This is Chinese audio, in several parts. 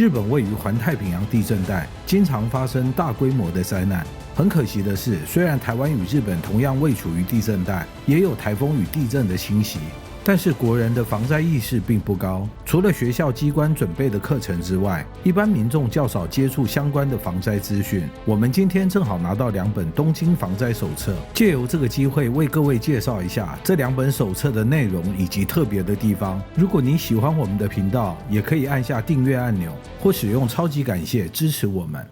日本位于环太平洋地震带，经常发生大规模的灾难。很可惜的是，虽然台湾与日本同样位处于地震带，也有台风与地震的侵袭，但是国人的防灾意识并不高。除了学校机关准备的课程之外，一般民众较少接触相关的防灾资讯。我们今天正好拿到2本东京防灾手册，借由这个机会为各位介绍一下这2本手册的内容以及特别的地方。如果你喜欢我们的频道，也可以按下订阅按钮，或使用超级感谢支持我们。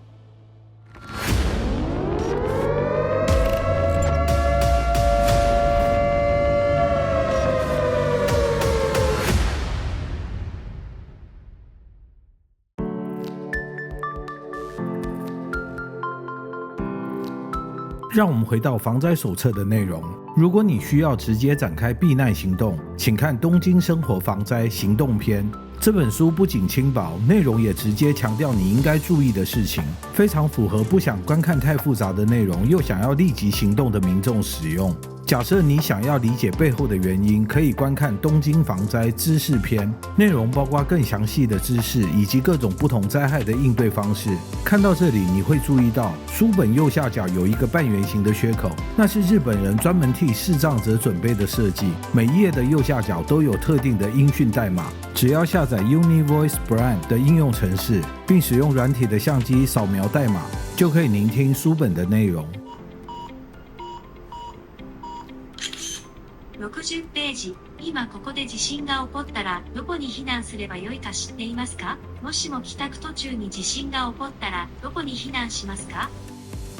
让我们回到防灾手册的内容。如果你需要直接展开避难行动，请看《东京生活防灾行动篇》。这本书不仅轻薄，内容也直接强调你应该注意的事情，非常符合不想观看太复杂的内容又想要立即行动的民众使用。假设你想要理解背后的原因，可以观看《东京防灾知识篇》，内容包括更详细的知识以及各种不同灾害的应对方式。看到这里，你会注意到书本右下角有一个半圆形的缺口，那是日本人专门替视障者准备的设计。每一页的右下角都有特定的音讯代码，只要下载 UniVoice Brand 的应用程式，并使用软体的相机扫描代码，就可以聆听书本的内容。60ページ。今ここで地震が起こったらどこに避難すればよいか知っていますか？もしも帰宅途中に地震が起こったらどこに避難しますか？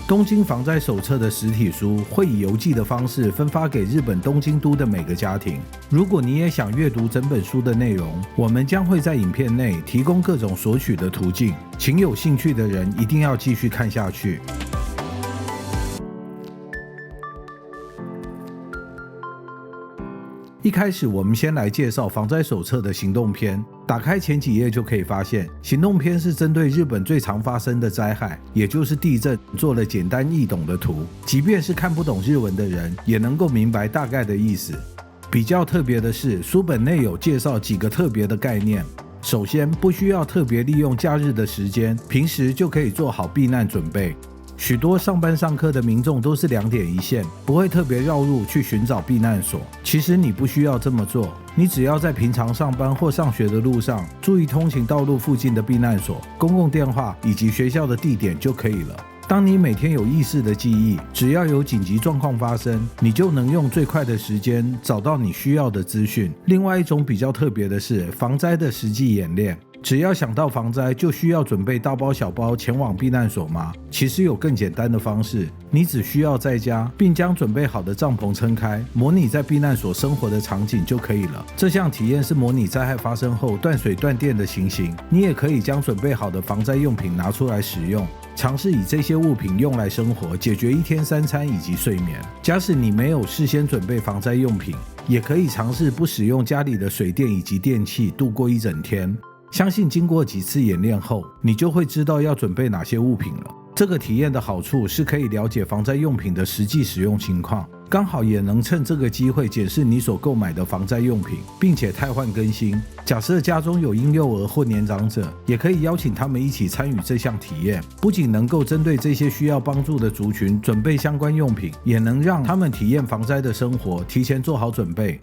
东京防灾手册的实体书会以邮寄的方式分发给日本东京都的每个家庭。如果你也想阅读整本书的内容，我们将会在影片内提供各种索取的途径，请有兴趣的人一定要继续看下去。一开始，我们先来介绍防灾手册的行动篇。打开前几页就可以发现，行动篇是针对日本最常发生的灾害，也就是地震，做了简单易懂的图，即便是看不懂日文的人，也能够明白大概的意思。比较特别的是，书本内有介绍几个特别的概念。首先，不需要特别利用假日的时间，平时就可以做好避难准备。许多上班上课的民众都是2点一线，不会特别绕路去寻找避难所。其实你不需要这么做，你只要在平常上班或上学的路上，注意通勤道路附近的避难所、公共电话以及学校的地点就可以了。当你每天有意识的记忆，只要有紧急状况发生，你就能用最快的时间找到你需要的资讯。另外一种比较特别的是防灾的实际演练。只要想到防灾，就需要准备大包小包前往避难所吗？其实有更简单的方式，你只需要在家，并将准备好的帐篷撑开，模拟在避难所生活的场景就可以了。这项体验是模拟灾害发生后断水断电的情形，你也可以将准备好的防灾用品拿出来使用，尝试以这些物品用来生活，解决1天3餐以及睡眠。假使你没有事先准备防灾用品，也可以尝试不使用家里的水电以及电器度过1整天。相信经过几次演练后，你就会知道要准备哪些物品了。这个体验的好处是可以了解防灾用品的实际使用情况，刚好也能趁这个机会检视你所购买的防灾用品，并且汰换更新。假设家中有婴幼儿或年长者，也可以邀请他们一起参与这项体验，不仅能够针对这些需要帮助的族群准备相关用品，也能让他们体验防灾的生活，提前做好准备。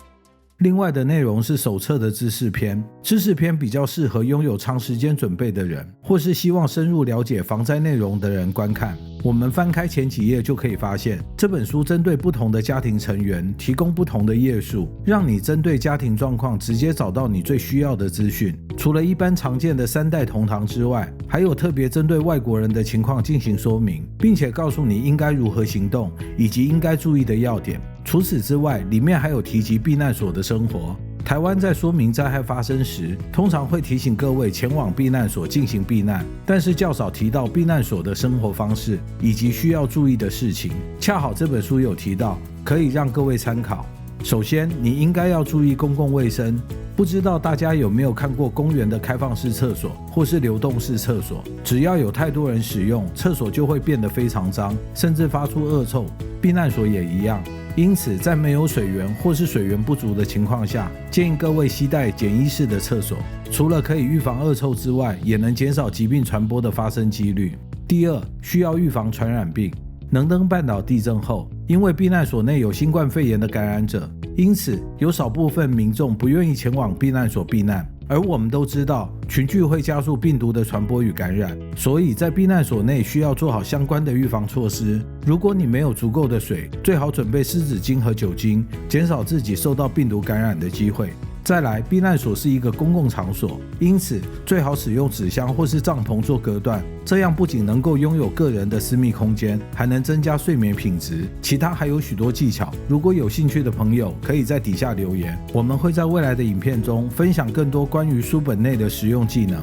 另外的内容是手册的知识篇，知识篇比较适合拥有长时间准备的人，或是希望深入了解防灾内容的人观看。我们翻开前几页就可以发现，这本书针对不同的家庭成员提供不同的页数，让你针对家庭状况直接找到你最需要的资讯。除了一般常见的3代同堂之外，还有特别针对外国人的情况进行说明，并且告诉你应该如何行动，以及应该注意的要点。除此之外，里面还有提及避难所的生活。台湾在说明灾害发生时，通常会提醒各位前往避难所进行避难，但是较少提到避难所的生活方式以及需要注意的事情。恰好这本书有提到，可以让各位参考。首先，你应该要注意公共卫生。不知道大家有没有看过公园的开放式厕所或是流动式厕所？只要有太多人使用，厕所就会变得非常脏，甚至发出恶臭。避难所也一样。因此在没有水源或是水源不足的情况下，建议各位携带简易式的厕所，除了可以预防恶臭之外，也能减少疾病传播的发生几率。第二，需要预防传染病。能登半岛地震后，因为避难所内有新冠肺炎的感染者，因此有少部分民众不愿意前往避难所避难。而我们都知道，群聚会加速病毒的传播与感染，所以在避难所内需要做好相关的预防措施。如果你没有足够的水，最好准备湿纸巾和酒精，减少自己受到病毒感染的机会。再来，避难所是一个公共场所，因此最好使用纸箱或是帐篷做隔断，这样不仅能够拥有个人的私密空间，还能增加睡眠品质。其他还有许多技巧，如果有兴趣的朋友可以在底下留言，我们会在未来的影片中分享更多关于书本内的实用技能。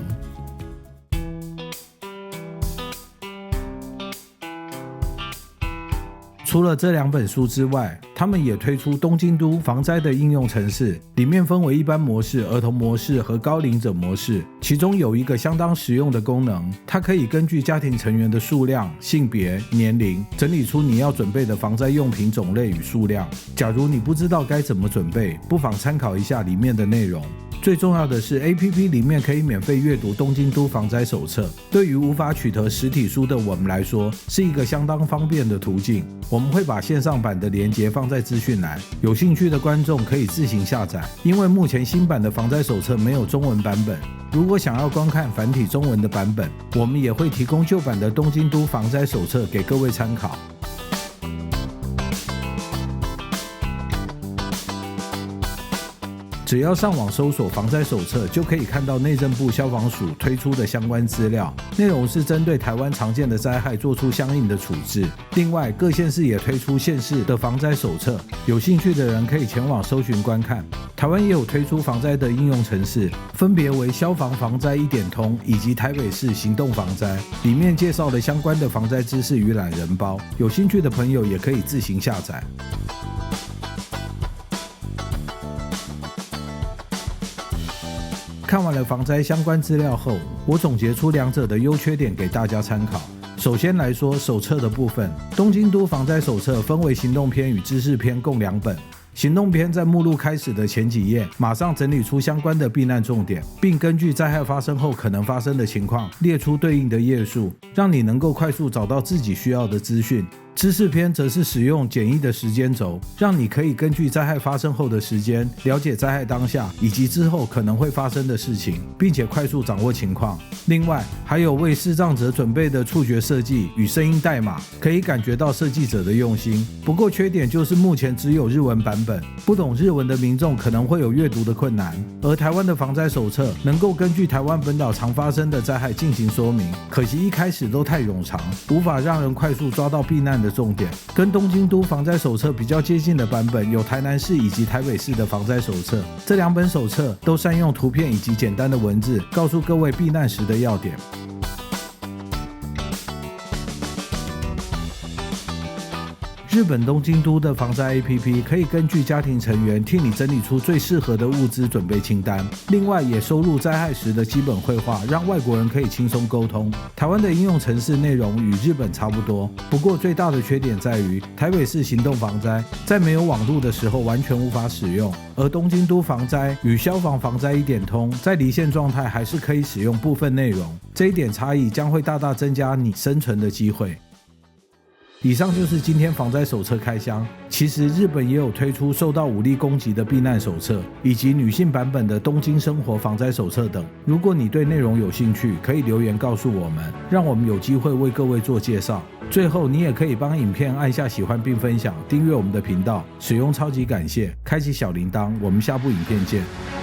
除了这2本书之外，他们也推出东京都防灾的应用程式，里面分为一般模式、儿童模式和高龄者模式。其中有一个相当实用的功能，它可以根据家庭成员的数量、性别、年龄，整理出你要准备的防灾用品种类与数量。假如你不知道该怎么准备，不妨参考一下里面的内容。最重要的是 APP 里面可以免费阅读东京都防灾手册，对于无法取得实体书的我们来说，是一个相当方便的途径。我们会把线上版的连结放在资讯栏，有兴趣的观众可以自行下载，因为目前新版的防灾手册没有中文版本。如果想要观看繁体中文的版本，我们也会提供旧版的东京都防灾手册给各位参考。只要上网搜索防灾手册，就可以看到内政部消防署推出的相关资料，内容是针对台湾常见的灾害做出相应的处置。另外，各县市也推出县市的防灾手册，有兴趣的人可以前往搜寻观看。台湾也有推出防灾的应用程式，分别为消防防灾一点通以及台北市行动防灾，里面介绍了相关的防灾知识与懒人包，有兴趣的朋友也可以自行下载。看完了防灾相关资料后，我总结出2者的优缺点给大家参考。首先来说手册的部分，东京都防灾手册分为行动篇与知识篇共2本。行动篇在目录开始的前几页，马上整理出相关的避难重点，并根据灾害发生后可能发生的情况，列出对应的页数，让你能够快速找到自己需要的资讯。知识篇则是使用简易的时间轴，让你可以根据灾害发生后的时间，了解灾害当下以及之后可能会发生的事情，并且快速掌握情况。另外，还有为视障者准备的触觉设计与声音代码，可以感觉到设计者的用心。不过缺点就是目前只有日文版本，不懂日文的民众可能会有阅读的困难。而台湾的防灾手册能够根据台湾本岛常发生的灾害进行说明，可惜一开始都太冗长，无法让人快速抓到避难的重点。跟东京都防灾手册比较接近的版本有台南市以及台北市的防灾手册，这2本手册都善用图片以及简单的文字，告诉各位避难时的要点。日本东京都的防灾 APP 可以根据家庭成员替你整理出最适合的物资准备清单，另外也收录灾害时的基本绘画，让外国人可以轻松沟通。台湾的应用程式内容与日本差不多，不过最大的缺点在于台北市行动防灾在没有网路的时候完全无法使用，而东京都防灾与消防防灾一点通在离线状态还是可以使用部分内容，这一点差异将会大大增加你生存的机会。以上就是今天防灾手册开箱。其实日本也有推出受到武力攻击的避难手册，以及女性版本的东京生活防灾手册等。如果你对内容有兴趣，可以留言告诉我们，让我们有机会为各位做介绍。最后，你也可以帮影片按下喜欢并分享，订阅我们的频道，使用超级感谢，开启小铃铛。我们下部影片见。